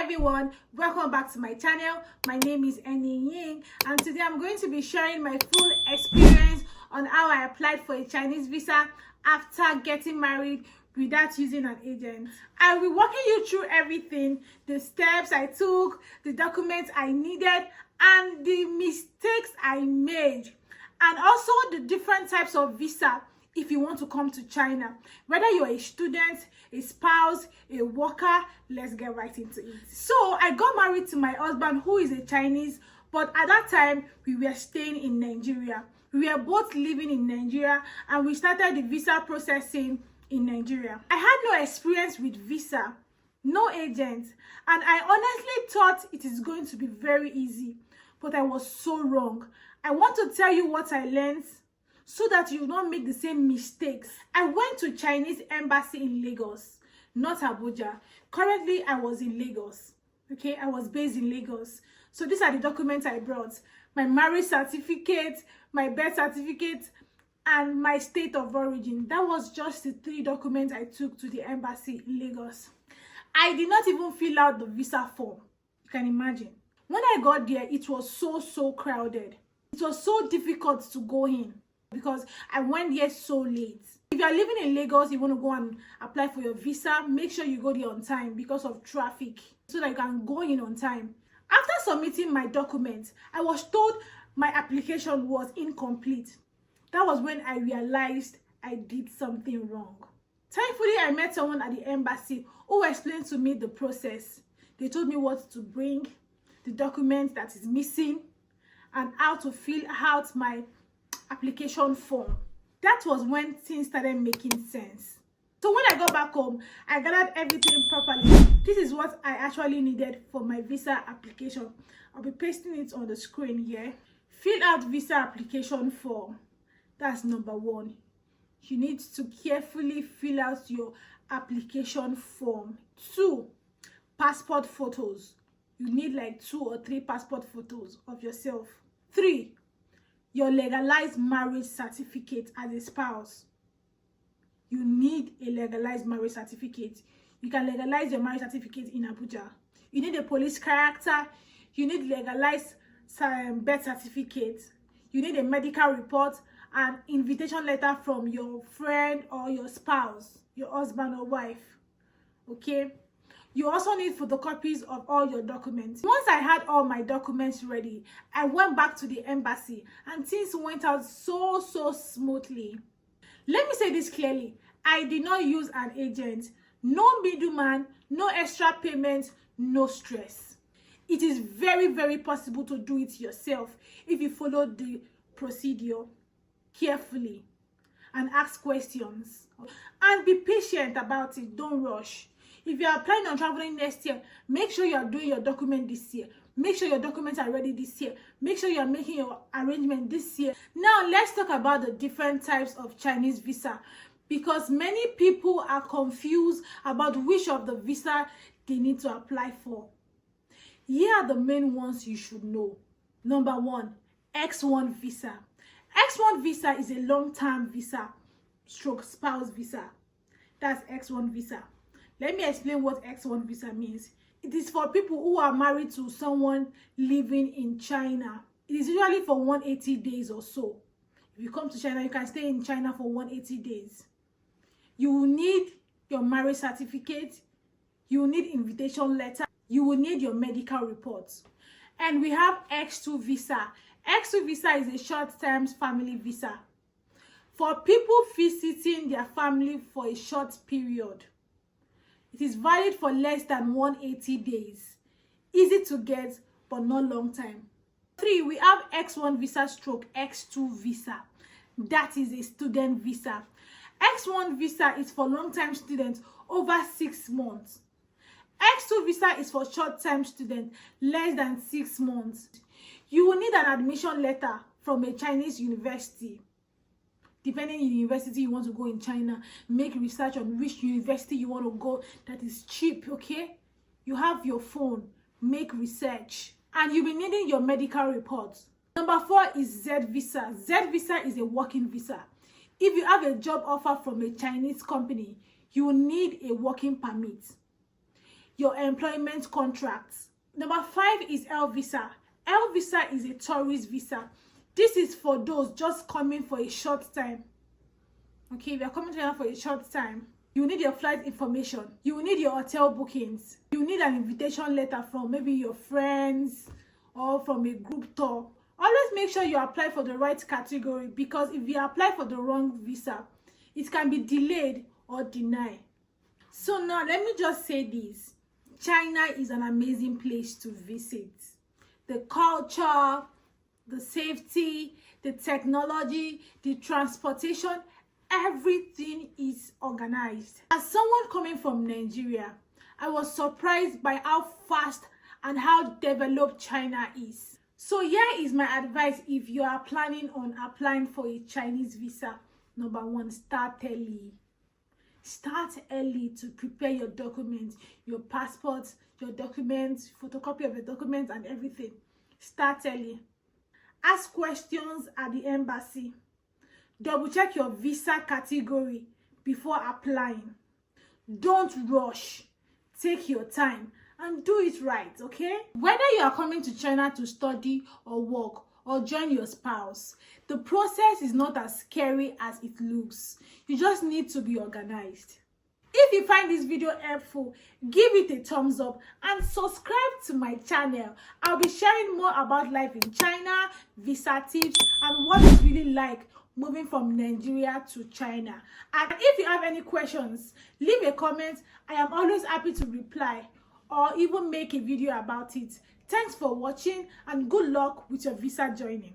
everyone, welcome back to my channel. My name is Eni Ying, and today I'm going to be sharing my full experience on how I applied for a Chinese visa after getting married without using an agent. I'll be walking you through everything, the steps I took, the documents I needed, and the mistakes I made, and also the different types of visa if you want to come to China. Whether you're a student, a spouse, a worker, let's get right into it. So I got married to my husband, who is a Chinese, but at that time we were staying in Nigeria. We were both living in Nigeria, and we started the visa processing in Nigeria. I had no experience with visa, no agent, and I honestly thought it is going to be very easy, but I was so wrong. I want to tell you what I learned so that you will not make the same mistakes. I went to Chinese embassy in Lagos, not Abuja. Currently, I was in Lagos. Okay, I was based in Lagos. So these are the documents I brought: my marriage certificate, my birth certificate, and my state of origin. That was just the 3 documents I took to the embassy in Lagos. I did not even fill out the visa form. You can imagine. When I got there, it was so crowded. It was so difficult to go in because I went there so late. If you are living in Lagos, you want to go and apply for your visa, make sure you go there on time because of traffic, so that you can go in on time. After submitting my documents, I was told my application was incomplete. That was when I realized I did something wrong. Thankfully, I met someone at the embassy who explained to me the process. They told me what to bring, the document that is missing, and how to fill out my application form. That was when things started making sense. So when I got back home, I gathered everything properly. This is what I actually needed for my visa application. I'll be pasting it on the screen here. Fill out visa application form. That's number 1. You need to carefully fill out your application form. 2, passport photos. You need like 2 or 3 passport photos of yourself. 3, your legalized marriage certificate as a spouse. You need a legalized marriage certificate. You can legalize your marriage certificate in Abuja. You need a police character. You need legalized birth certificate. You need a medical report, an invitation letter from your friend or your spouse, your husband or wife. Okay? You also need photocopies of all your documents. Once I had all my documents ready, I went back to the embassy and things went out so smoothly. Let me say this clearly. I did not use an agent. No middleman, no extra payment, no stress. It is very possible to do it yourself if you follow the procedure carefully and ask questions. And be patient about it. Don't rush. If you are planning on traveling next year, make sure you are doing your document this year. Make sure your documents are ready this year. Make sure you are making your arrangement this year. Now, let's talk about the different types of Chinese visa, because many people are confused about which of the visa they need to apply for. Here are the main ones you should know. Number 1, X1 visa. X1 visa is a long-term visa stroke spouse visa. That's X1 visa. Let me explain what X1 visa means. It is for people who are married to someone living in China. It is usually for 180 days or so. If you come to China, you can stay in China for 180 days. You will need your marriage certificate. You will need invitation letter. You will need your medical reports. And we have X2 visa. X2 visa is a short-term family visa for people visiting their family for a short period. It is valid for less than 180 days. Easy to get, but not long time. 3, we have X1 visa stroke X2 visa. That is a student visa. X1 visa is for long-time students over 6 months. X2 visa is for short-term students less than 6 months. You will need an admission letter from a Chinese university. Depending on the university you want to go in China, make research on which university you want to go that is cheap, okay? You have your phone, make research. And you'll be needing your medical reports. Number 4 is Z visa. Z visa is a working visa. If you have a job offer from a Chinese company, you will need a working permit. your employment contracts. Number 5 is L visa. L visa is a tourist visa. This is for those just coming for a short time. Okay, if you're coming to China for a short time, you need your flight information. You need your hotel bookings. You need an invitation letter from maybe your friends or from a group tour. Always make sure you apply for the right category, because if you apply for the wrong visa, it can be delayed or denied. So now let me just say this. China is an amazing place to visit. The culture, the safety, the technology, the transportation, everything is organized. As someone coming from Nigeria, I was surprised by how fast and how developed China is. So here is my advice if you are planning on applying for a Chinese visa. Number 1, start early. Start early to prepare your documents, your passport, your documents, photocopy of your documents and everything. Start early. Ask questions at the embassy. Double check your visa category before applying. Don't rush. Take your time and do it right, okay? Whether you are coming to China to study or work or join your spouse, the process is not as scary as it looks. You just need to be organized. If you find this video helpful, give it a thumbs up and subscribe to my channel. I'll be sharing more about life in China, visa tips, and what it's really like moving from Nigeria to China. And if you have any questions, leave a comment. I am always happy to reply or even make a video about it. Thanks for watching and good luck with your visa joining.